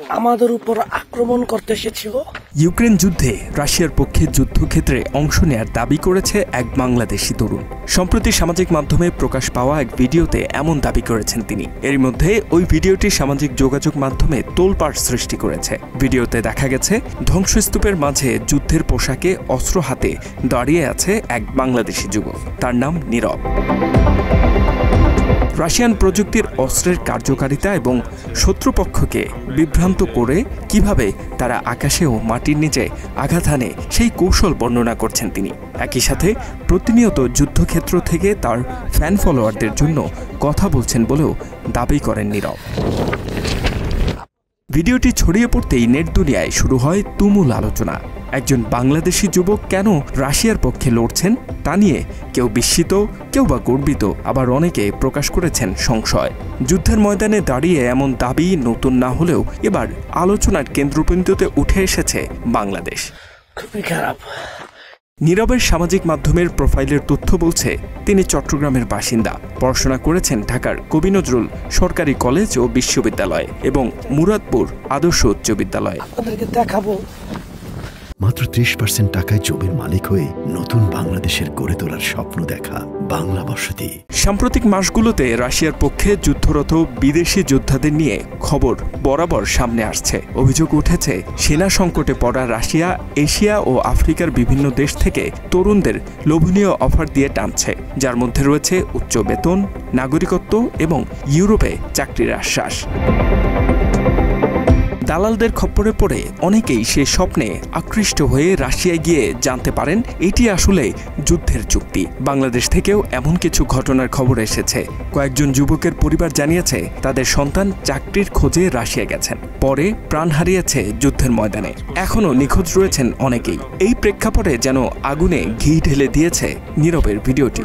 আমাদের উপর আক্রমণ করতে এসেছিল। ইউক্রেন যুদ্ধে রাশিয়ার পক্ষে যুদ্ধক্ষেত্রে অংশ নেয়ার দাবি করেছে এক বাংলাদেশি তরুণ। সম্প্রতি সামাজিক মাধ্যমে প্রকাশ পাওয়া এক ভিডিওতে এমন দাবি করেছেন তিনি। এর মধ্যে ওই ভিডিওটি সামাজিক যোগাযোগ মাধ্যমে তোলপাড় সৃষ্টি করেছে। ভিডিওতে দেখা গেছে ধ্বংসস্তূপের মাঝে যুদ্ধের পোশাকে অস্ত্র হাতে দাঁড়িয়ে আছে এক বাংলাদেশি যুবক। তার নাম নীরব। রাশিয়ান প্রযুক্তির অস্ত্রের কার্যকারিতা এবং শত্রুপক্ষকে বিভ্রান্ত করে কিভাবে তারা আকাশে ও মাটির নিচে আঘাত হানে সেই কৌশল বর্ণনা করছেন তিনি। একই সাথে প্রতিনিয়ত যুদ্ধক্ষেত্র থেকে তার ফ্যান ফলোয়ারদের জন্য কথা বলছেন বলেও দাবি করেন নীরব। ভিডিওটি ছড়িয়ে পড়তেই নেট দুনিয়ায় শুরু হয় তুমুল আলোচনা। একজন বাংলাদেশি যুবক কেন রাশিয়ার পক্ষে লড়ছেন তা নিয়ে কেউ বিস্মিত, কেউ বা গর্বিত, আবার অনেকে প্রকাশ করেছেন সংশয়। যুদ্ধের ময়দানে দাঁড়িয়ে এমন দাবি নতুন না হলেও এবার আলোচনার কেন্দ্রবিন্দুতে উঠে এসেছে বাংলাদেশ। খুবই খারাপ। নীরবের সামাজিক মাধ্যমের প্রোফাইলের তথ্য বলছে তিনি চট্টগ্রামের বাসিন্দা। পড়াশোনা করেছেন ঢাকার কবি নজরুল সরকারি কলেজ ও বিশ্ববিদ্যালয় এবং মুরাদপুর আদর্শ উচ্চ বিদ্যালয়। আপনাদেরকে দেখাবো। মাত্র 30% টাকায় জমির মালিক হয়ে নতুন বাংলাদেশের গড়ে তোলার স্বপ্ন দেখা বাংলা বসতি। সাম্প্রতিক মাসগুলোতে রাশিয়ার পক্ষে যুদ্ধরত বিদেশি যোদ্ধাদের নিয়ে খবর বরাবর সামনে আসছে। অভিযোগ উঠেছে সেনা সংকটে পড়া রাশিয়া এশিয়া ও আফ্রিকার বিভিন্ন দেশ থেকে তরুণদের লোভনীয় অফার দিয়ে টানছে, যার মধ্যে রয়েছে উচ্চ বেতন, নাগরিকত্ব এবং ইউরোপে চাকরির আশ্বাস। দালালদের খপ্পরে পড়ে অনেকেই সে স্বপ্নে আকৃষ্ট হয়ে রাশিয়ায় গিয়ে জানতে পারেন এটি আসলে যুদ্ধের চুক্তি। বাংলাদেশ থেকেও এমন কিছু ঘটনার খবর এসেছে। কয়েকজন যুবকের পরিবার জানিয়েছে তাদের সন্তান চাকরির খোঁজে রাশিয়া গেছেন, পরে প্রাণ হারিয়েছে যুদ্ধের ময়দানে। এখনও নিখোঁজ রয়েছেন অনেকেই। এই প্রেক্ষাপটে যেন আগুনে ঘি ঢেলে দিয়েছে নীরবের ভিডিওটি।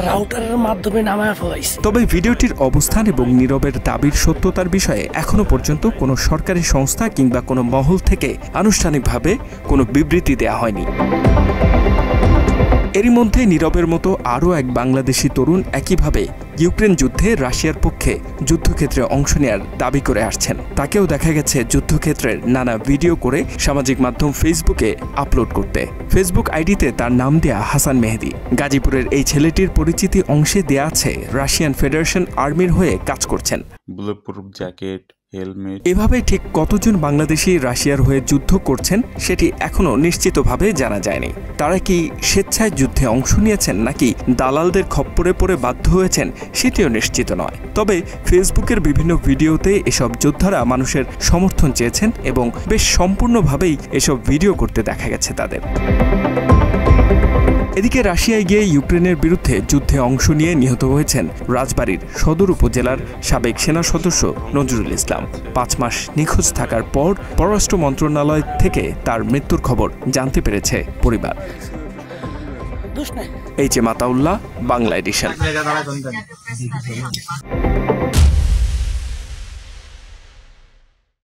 রাউটারের মাধ্যমে নামায় ফেলাইছে। তবে ভিডিওটির অবস্থান এবং নীরবের দাবির সত্যতার বিষয়ে এখনো পর্যন্ত কোনো সরকারি সংস্থা কিংবা কোনো মহল থেকে আনুষ্ঠানিকভাবে কোনো বিবৃতি দেওয়া হয়নি। এরই মধ্যে নীরবের মতো আরও এক বাংলাদেশি তরুণ একইভাবে ইউক্রেন যুদ্ধে রাশিয়ার পক্ষে যুদ্ধক্ষেত্রে অংশ নেয়ার দাবি করে আসছেন। তাকেও দেখা গেছে যুদ্ধক্ষেত্রের নানা ভিডিও করে সামাজিক মাধ্যম ফেসবুকে আপলোড করতে। ফেসবুক আইডিতে তার নাম দেয়া হাসান মেহেদি। গাজীপুরের এই ছেলেটির পরিচিতি অংশে দেয়া আছে রাশিয়ান ফেডারেশন আর্মির হয়ে কাজ করছেন। Bulletproof jacket, helmet. এভাবে ঠিক কতজন বাংলাদেশি রাশিয়ার হয়ে যুদ্ধ করছেন সেটি এখনো নিশ্চিতভাবে জানা যায়নি। তারা কি স্বেচ্ছায় যুদ্ধে অংশ নিয়েছেন নাকি দালালদের খপ্পরে পড়ে বাধ্য হয়েছেন সেটিও নিশ্চিত নয়। তবে ফেসবুকের বিভিন্ন ভিডিওতে এসব যোদ্ধারা মানুষের সমর্থন চেয়েছেন এবং বেশ সম্পূর্ণভাবেই এসব ভিডিও করতে দেখা গেছে তাদের। এদিকে রাশিয়ায় গিয়ে ইউক্রেনের বিরুদ্ধে যুদ্ধে অংশ নিয়ে নিহত হয়েছেন রাজবাড়ীর সদর উপজেলার সাবেক সেনা সদস্য নজরুল ইসলাম। 5 মাস নিখোঁজ থাকার পর পররাষ্ট্র মন্ত্রণালয় থেকে তার মৃত্যুর খবর জানতে পেরেছে পরিবার। H M Ataullah, Bangla addition.